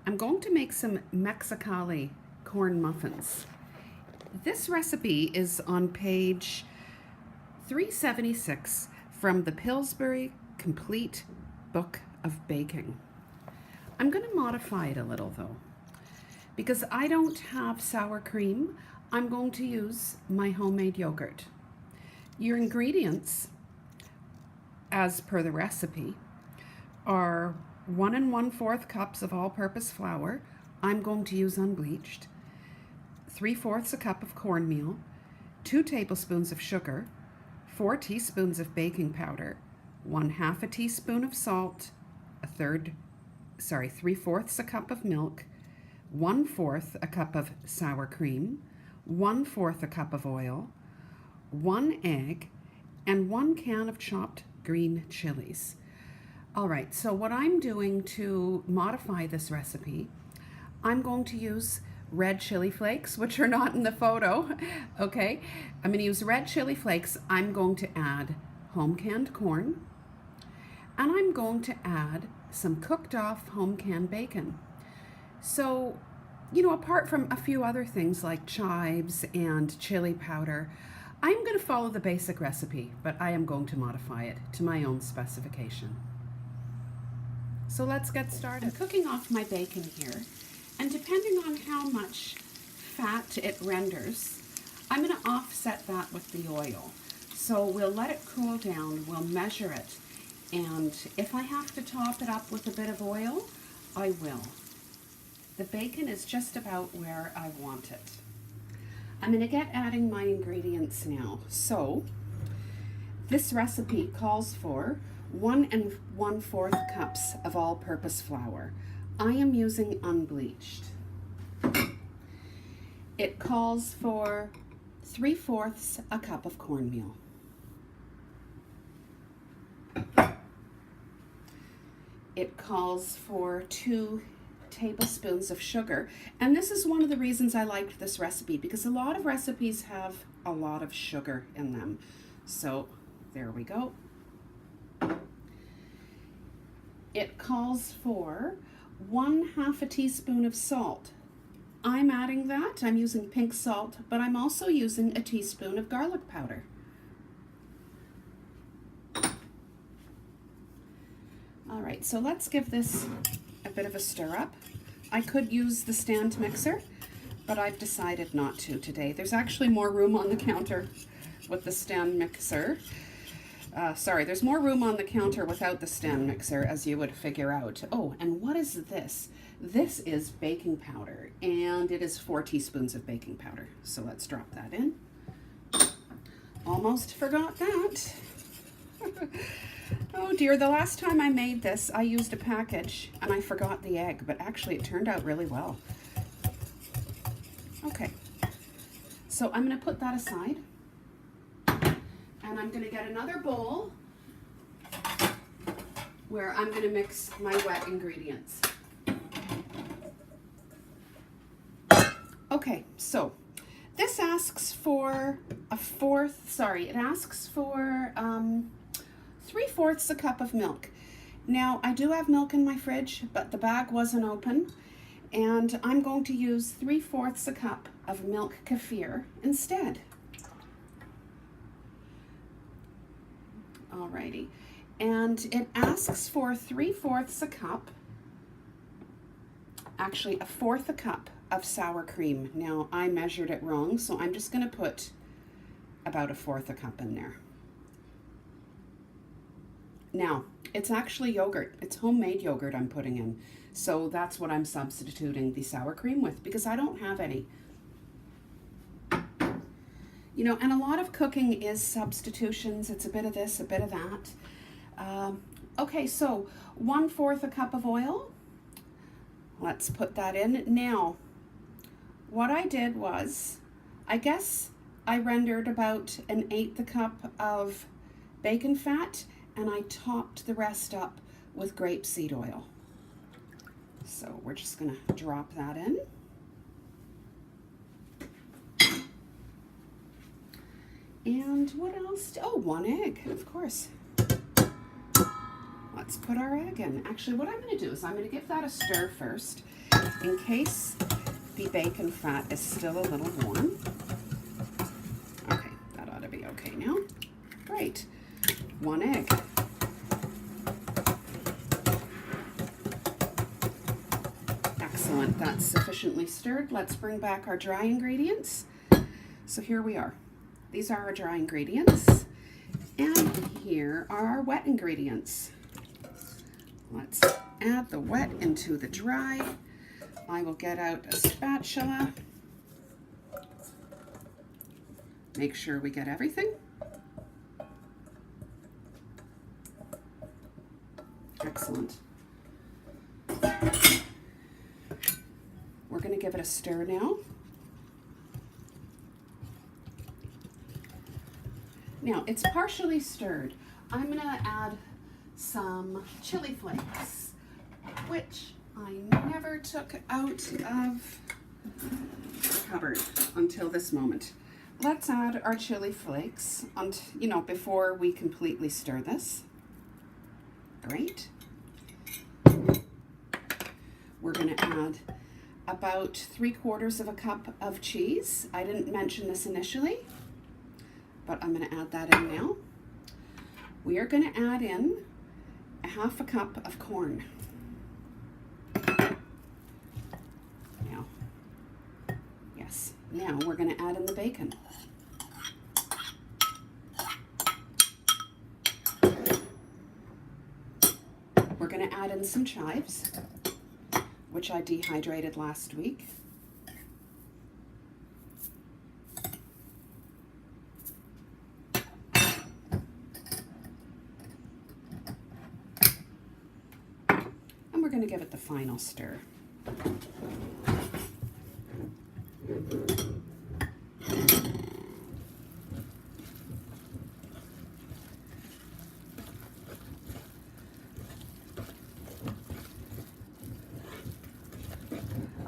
I'm going to make some Mexicali corn muffins. This recipe is on page 376 from the Pilsbury Complete Book of Baking. I'm going to modify it a little though. Because I don't have sour cream, I'm going to use my homemade yogurt. Your ingredients, as per the recipe, are 1 1/4 cups of all-purpose flour. I'm going to use unbleached. 3/4 a cup of cornmeal, 2 tablespoons of sugar, 4 teaspoons of baking powder, 1/2 a teaspoon of salt, 3/4 a cup of milk, 1/4 a cup of sour cream, 1/4 a cup of oil, 1 egg, and 1 can of chopped green chilies. All right, so what I'm doing to modify this recipe, I'm going to use red chili flakes, which are not in the photo, okay? I'm gonna use red chili flakes. I'm going to add home canned corn, and I'm going to add some cooked off home canned bacon. So, apart from a few other things like chives and chili powder, I'm gonna follow the basic recipe, but I am going to modify it to my own specification. So let's get started. I'm cooking off my bacon here, and depending on how much fat it renders, I'm going to offset that with the oil. So we'll let it cool down, we'll measure it, and if I have to top it up with a bit of oil, I will. The bacon is just about where I want it. I'm going to get adding my ingredients now. So this recipe calls for 1 1/4 cups of all-purpose flour. I am using unbleached. It calls for 3/4 a cup of cornmeal. It calls for 2 tablespoons of sugar, and this is one of the reasons I liked this recipe, because a lot of recipes have a lot of sugar in them. So there we go. It calls for 1/2 a teaspoon of salt. I'm adding that. I'm using pink salt, but I'm also using a teaspoon of garlic powder. All right, so let's give this a bit of a stir up. I could use the stand mixer, but I've decided not to today. There's actually more room on the counter with the stand mixer. There's more room on the counter without the stand mixer, as you would figure out. Oh, and what is this? This is baking powder, and it is 4 teaspoons of baking powder. So let's drop that in. Almost forgot that. Oh dear, the last time I made this, I used a package, and I forgot the egg, but actually it turned out really well. Okay, so I'm gonna put that aside. And I'm going to get another bowl where I'm going to mix my wet ingredients. Okay, so this asks for it asks for 3/4 a cup of milk. Now, I do have milk in my fridge, but the bag wasn't open, and I'm going to use 3/4 a cup of milk kefir instead. Alrighty, and it asks for 3/4 a cup, actually 1/4 a cup of sour cream. Now I measured it wrong, so I'm just going to put about 1/4 a cup in there. Now it's actually yogurt, it's homemade yogurt I'm putting in, so that's what I'm substituting the sour cream with, because I don't have any. And a lot of cooking is substitutions. It's a bit of this, a bit of that. Okay, so 1/4 a cup of oil. Let's put that in. Now, what I did was, I guess I rendered about 1/8 a cup of bacon fat, and I topped the rest up with grapeseed oil. So we're just gonna drop that in. And what else? Oh, 1 egg, of course. let's put our egg in. Actually, what I'm going to do is I'm going to give that a stir first in case the bacon fat is still a little warm. Okay, that ought to be okay now. Great. 1 egg. Excellent. That's sufficiently stirred. Let's bring back our dry ingredients. So here we are. These are our dry ingredients. And here are our wet ingredients. Let's add the wet into the dry. I will get out a spatula. Make sure we get everything. Excellent. We're going to give it a stir now. Now, it's partially stirred. I'm going to add some chili flakes, which I never took out of the cupboard until this moment. Let's add our chili flakes, before we completely stir this. Great. We're going to add about 3/4 of a cup of cheese. I didn't mention this initially, but I'm going to add that in now. We are going to add in a 1/2 cup of corn. Now, yes, now we're going to add in the bacon. We're going to add in some chives, which I dehydrated last week. And we're going to give it the final stir.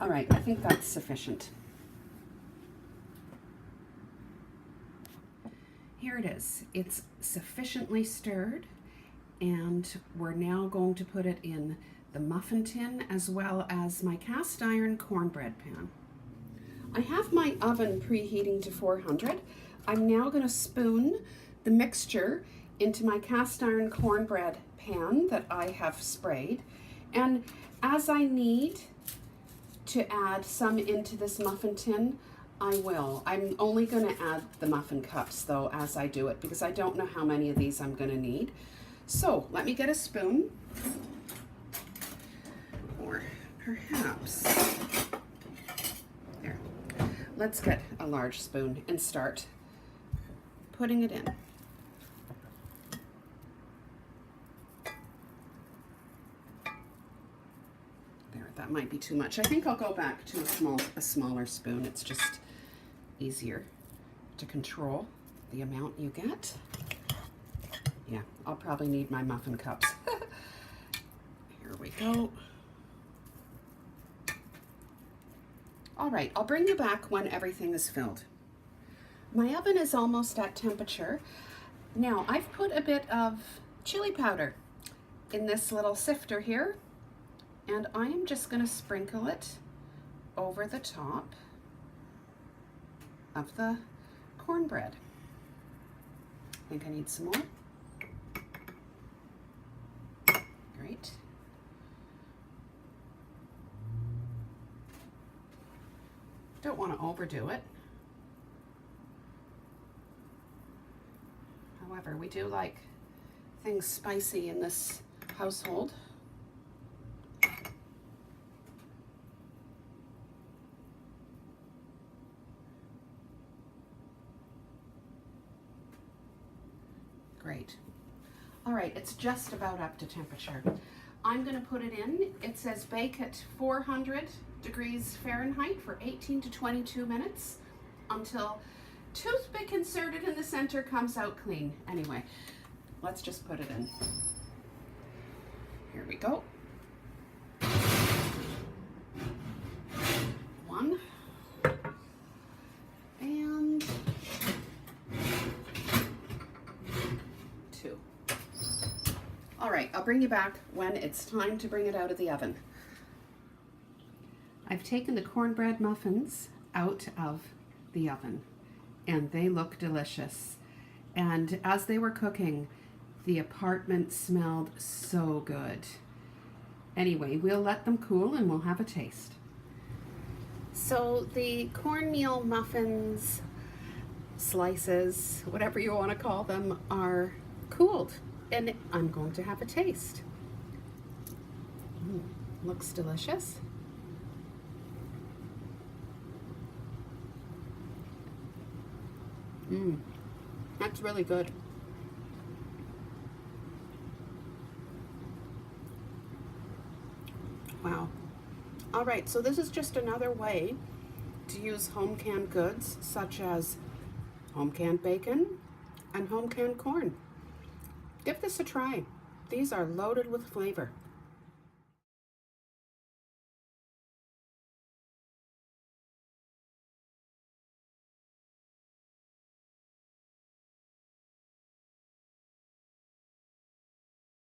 All right, I think that's sufficient. Here it is. It's sufficiently stirred, and we're now going to put it in the muffin tin as well as my cast iron cornbread pan. I have my oven preheating to 400. I'm now going to spoon the mixture into my cast iron cornbread pan that I have sprayed, and as I need to add some into this muffin tin, I will. I'm only going to add the muffin cups though as I do it, because I don't know how many of these I'm going to need. So let me get a spoon, or perhaps, there. Let's get a large spoon and start putting it in. That might be too much. I think I'll go back to a smaller spoon. It's just easier to control the amount you get. Yeah, I'll probably need my muffin cups. Here we go. All right, I'll bring you back when everything is filled. My oven is almost at temperature. Now, I've put a bit of chili powder in this little sifter here, and I am just going to sprinkle it over the top of the cornbread. I think I need some more. Great. Don't want to overdo it. However, we do like things spicy in this household. Great. All right, it's just about up to temperature. I'm going to put it in. It says bake at 400 degrees Fahrenheit for 18 to 22 minutes until toothpick inserted in the center comes out clean. Anyway, let's just put it in. Here we go. 1 and 2. All right, I'll bring you back when it's time to bring it out of the oven. I've taken the cornbread muffins out of the oven and they look delicious. And as they were cooking, the apartment smelled so good. Anyway, we'll let them cool and we'll have a taste. So the cornmeal muffins, slices, whatever you want to call them, are cooled. And I'm going to have a taste. Looks delicious. That's really good. Wow. All right, so this is just another way to use home canned goods such as home canned bacon and home canned corn. Give this a try. These are loaded with flavor.